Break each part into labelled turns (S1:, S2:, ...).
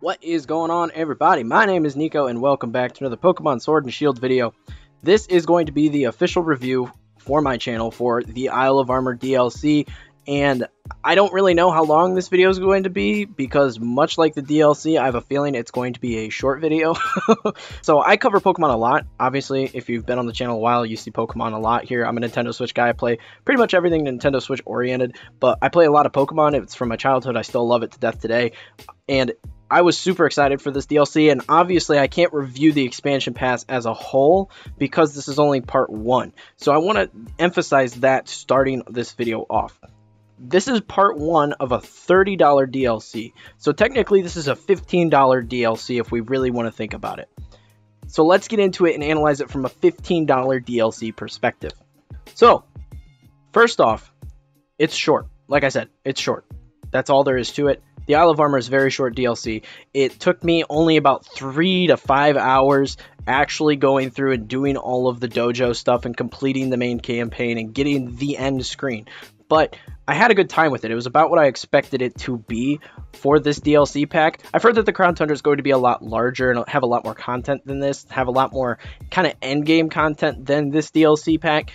S1: What is going on, everybody? My name is Kneeckoh, and welcome back to another Pokemon Sword and Shield video. This is going to be the official review for my channel for the Isle of Armor DLC, and I don't really know how long this video is going to be, because much like the DLC, I have a feeling it's going to be a short video. So I cover Pokemon a lot. Obviously, if you've been on the channel a while, you see Pokemon a lot here. I'm a Nintendo Switch guy. I play pretty much everything Nintendo Switch oriented, but I play a lot of Pokemon. It's from my childhood. I still love it to death today, and I was super excited for this DLC, and obviously I can't review the expansion pass as a whole because this is only part 1. So I want to emphasize that starting this video off. This is part 1 of a $30 DLC. So technically this is a $15 DLC if we really want to think about it. So let's get into it and analyze it from a $15 DLC perspective. So, first off, it's short. Like I said, it's short. That's all there is to it. The Isle of Armor is very short DLC. It took me only about 3 to 5 hours actually going through and doing all of the dojo stuff and completing the main campaign and getting the end screen. But I had a good time with it. It was about what I expected it to be for this DLC pack. I've heard that the Crown Tundra is going to be a lot larger and have a lot more content than this, have a lot more kind of end game content than this DLC pack.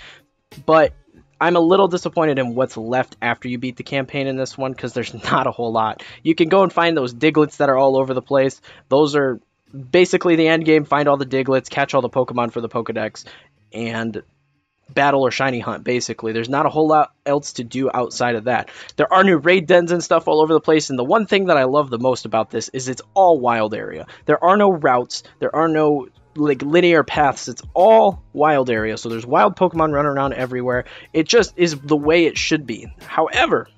S1: But I'm a little disappointed in what's left after you beat the campaign in this one, because there's not a whole lot. You can go and find those Digletts that are all over the place. Those are basically the end game. Find all the Digletts, catch all the Pokemon for the Pokedex, and battle or shiny hunt, basically. There's not a whole lot else to do outside of that. There are new raid dens and stuff all over the place, and the one thing that I love the most about this is it's all wild area. There are no routes, there are no like linear paths. It's all wild area, so there's wild Pokemon running around everywhere. It just is the way it should be. However,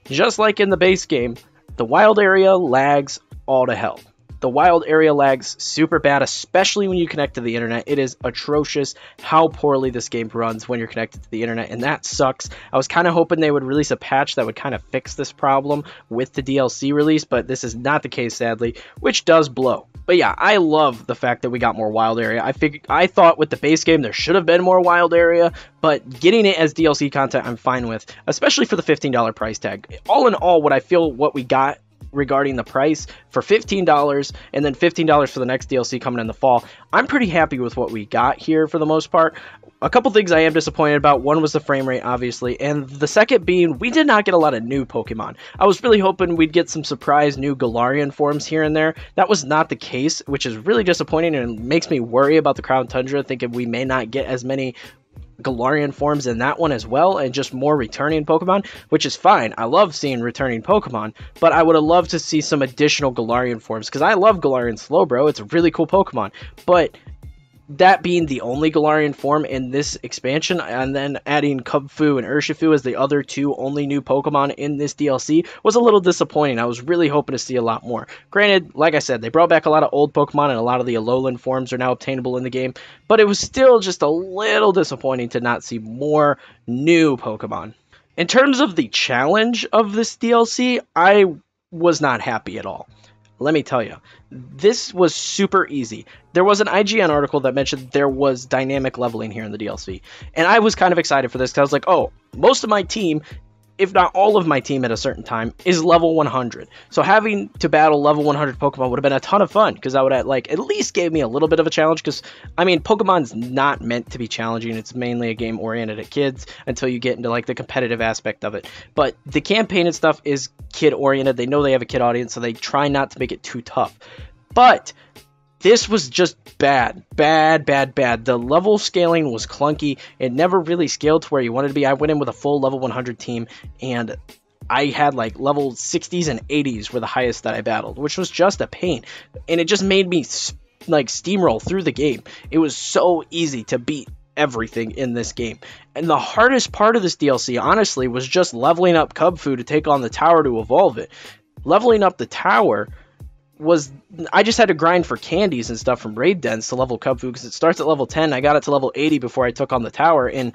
S1: just like in the base game, the wild area lags all to hell. The wild area lags super bad, especially when you connect to the internet. It is atrocious how poorly this game runs when you're connected to the internet, and that sucks. I was kind of hoping they would release a patch that would kind of fix this problem with the DLC release, but this is not the case, sadly, which does blow. But yeah, I love the fact that we got more wild area. I thought with the base game there should have been more wild area, but getting it as DLC content I'm fine with, especially for the $15 price tag. All in all, what we got regarding the price for $15 and then $15 for the next DLC coming in the fall, I'm pretty happy with what we got here for the most part. A couple things I am disappointed about. One was the frame rate, obviously, and the second being we did not get a lot of new Pokemon. I was really hoping we'd get some surprise new Galarian forms here and there. That was not the case, which is really disappointing and makes me worry about the Crown Tundra, thinking we may not get as many Galarian forms in that one as well, and just more returning Pokemon, which is fine. I love seeing returning Pokemon, but I would have loved to see some additional Galarian forms, because I love Galarian Slowbro. It's a really cool Pokemon, but that being the only Galarian form in this expansion, and then adding Kubfu and Urshifu as the other two only new Pokemon in this DLC, was a little disappointing. I was really hoping to see a lot more. Granted, like I said, they brought back a lot of old Pokemon, and a lot of the Alolan forms are now obtainable in the game, but it was still just a little disappointing to not see more new Pokemon. In terms of the challenge of this DLC, I was not happy at all. Let me tell you, this was super easy. There was an IGN article that mentioned there was dynamic leveling here in the DLC, and I was kind of excited for this because I was like, oh, most of my team, if not all of my team at a certain time, is level 100. So having to battle level 100 Pokemon would have been a ton of fun, because that would have, like, at least gave me a little bit of a challenge, because, I mean, Pokemon's not meant to be challenging. It's mainly a game oriented at kids until you get into, like, the competitive aspect of it. But the campaign and stuff is kid oriented. They know they have a kid audience, so they try not to make it too tough. But this was just bad. The level scaling was clunky. It never really scaled to where you wanted to be. I went in with a full level 100 team, and I had like level 60s and 80s were the highest that I battled, which was just a pain. And it just made me like steamroll through the game. It was so easy to beat everything in this game. And the hardest part of this DLC, honestly, was just leveling up Kubfu to take on the tower to evolve it. Leveling up the tower I just had to grind for candies and stuff from raid dens to level Kubfu, because it starts at level 10. I got it to level 80 before I took on the tower, and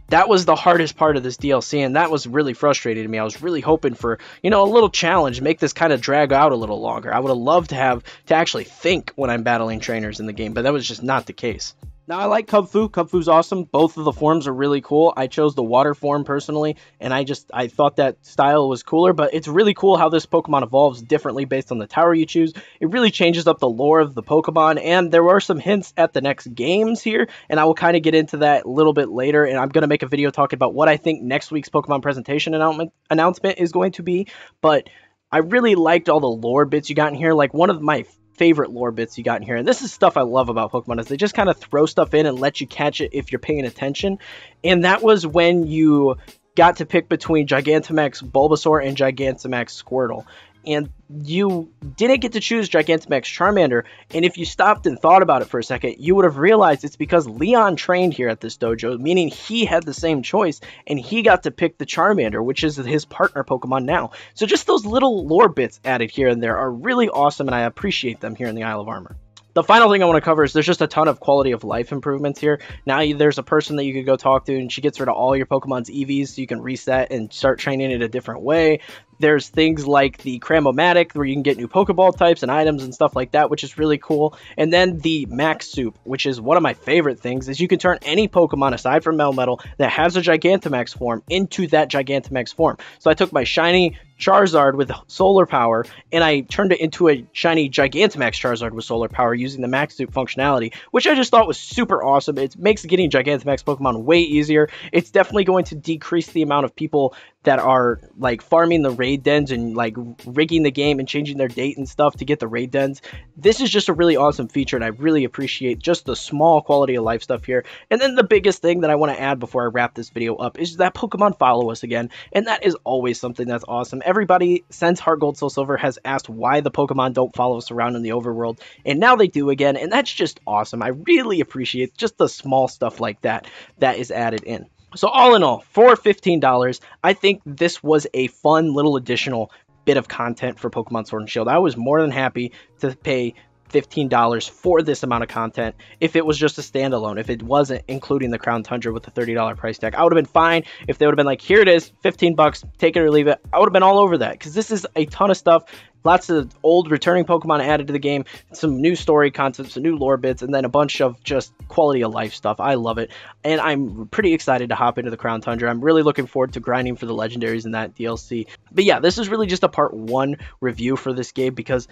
S1: that was the hardest part of this DLC, and that was really frustrating to me. I was really hoping for, you know, a little challenge, make this kind of drag out a little longer. I would have loved to actually think when I'm battling trainers in the game, but that was just not the case. Now, I like Kubfu. Kubfu's awesome. Both of the forms are really cool. I chose the water form personally, and I thought that style was cooler, but it's really cool how this Pokemon evolves differently based on the tower you choose. It really changes up the lore of the Pokemon, and there were some hints at the next games here, and I will kind of get into that a little bit later, and I'm going to make a video talking about what I think next week's Pokemon presentation announcement is going to be, but I really liked all the lore bits you got in here. Like, one of my favorite lore bits you got in here, and this is stuff I love about Pokemon, is they just kind of throw stuff in and let you catch it if you're paying attention. And that was when you got to pick between Gigantamax Bulbasaur and Gigantamax Squirtle, and you didn't get to choose Gigantamax Charmander. And if you stopped and thought about it for a second, you would have realized it's because Leon trained here at this dojo, meaning he had the same choice, and he got to pick the Charmander, which is his partner Pokemon now. So just those little lore bits added here and there are really awesome, and I appreciate them here in the Isle of Armor. The final thing I want to cover is there's just a ton of quality of life improvements here. Now there's a person that you could go talk to, and she gets rid of all your Pokemon's EVs, so you can reset and start training it a different way. There's things like the Cramomatic, where you can get new Pokeball types and items and stuff like that, which is really cool. And then the Max Soup, which is one of my favorite things, is you can turn any Pokemon aside from Melmetal that has a Gigantamax form into that Gigantamax form. So I took my shiny Charizard with solar power, and I turned it into a shiny Gigantamax Charizard with solar power using the Max Soup functionality, which I just thought was super awesome. It makes getting Gigantamax Pokemon way easier. It's definitely going to decrease the amount of people that are like farming the raid dens and like rigging the game and changing their date and stuff to get the raid dens. This is just a really awesome feature, and I really appreciate just the small quality of life stuff here. And then the biggest thing that I want to add before I wrap this video up is that Pokemon follow us again, and that is always something that's awesome. Everybody since Heart Gold Soul Silver has asked why the Pokemon don't follow us around in the overworld, and now they do again, and that's just awesome. I really appreciate just the small stuff like that that is added in. So all in all, for $15, I think this was a fun little additional bit of content for Pokemon Sword and Shield. I was more than happy to pay $15 for this amount of content if it was just a standalone, if it wasn't including the Crown Tundra with the $30 price tag. I would have been fine if they would have been like, here it is, 15 bucks, take it or leave it. I would have been all over that, because this is a ton of stuff. Lots of old returning Pokemon added to the game, some new story concepts, some new lore bits, and then a bunch of just quality of life stuff. I love it, and I'm pretty excited to hop into the Crown Tundra. I'm really looking forward to grinding for the legendaries in that DLC. But yeah, this is really just a part 1 review for this game, because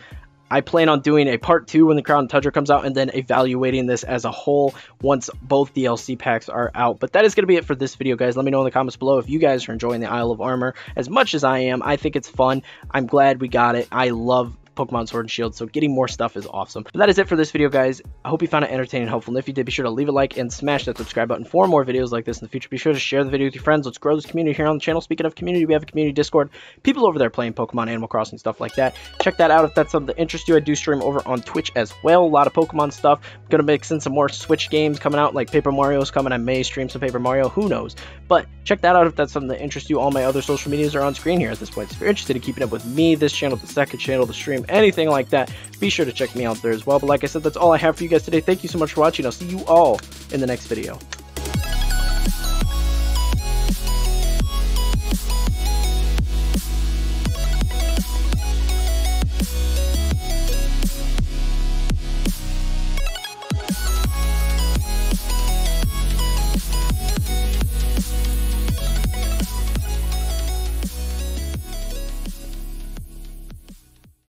S1: I plan on doing a part 2 when the Crown Tundra comes out, and then evaluating this as a whole once both DLC packs are out. But that is going to be it for this video, guys. Let me know in the comments below if you guys are enjoying the Isle of Armor as much as I am. I think it's fun. I'm glad we got it. I love Pokemon Sword and Shield, so getting more stuff is awesome. But that is it for this video, guys. I hope you found it entertaining and helpful, and if you did, be sure to leave a like and smash that subscribe button for more videos like this in the future. Be sure to share the video with your friends. Let's grow this community here on the channel. Speaking of community, we have a community Discord, people over there playing Pokemon, Animal Crossing, stuff like that. Check that out if that's something that interests you. I do stream over on Twitch as well, a lot of Pokemon stuff. I'm gonna mix in some more Switch games coming out, like Paper Mario's coming. I may stream some Paper Mario, who knows. But check that out if that's something that interests you. All my other social medias are on screen here at this point, so if you're interested in keeping up with me, this channel, the second channel, the stream, anything like that, be sure to check me out there as well. But like I said, that's all I have for you guys today. Thank you so much for watching. I'll see you all in the next video.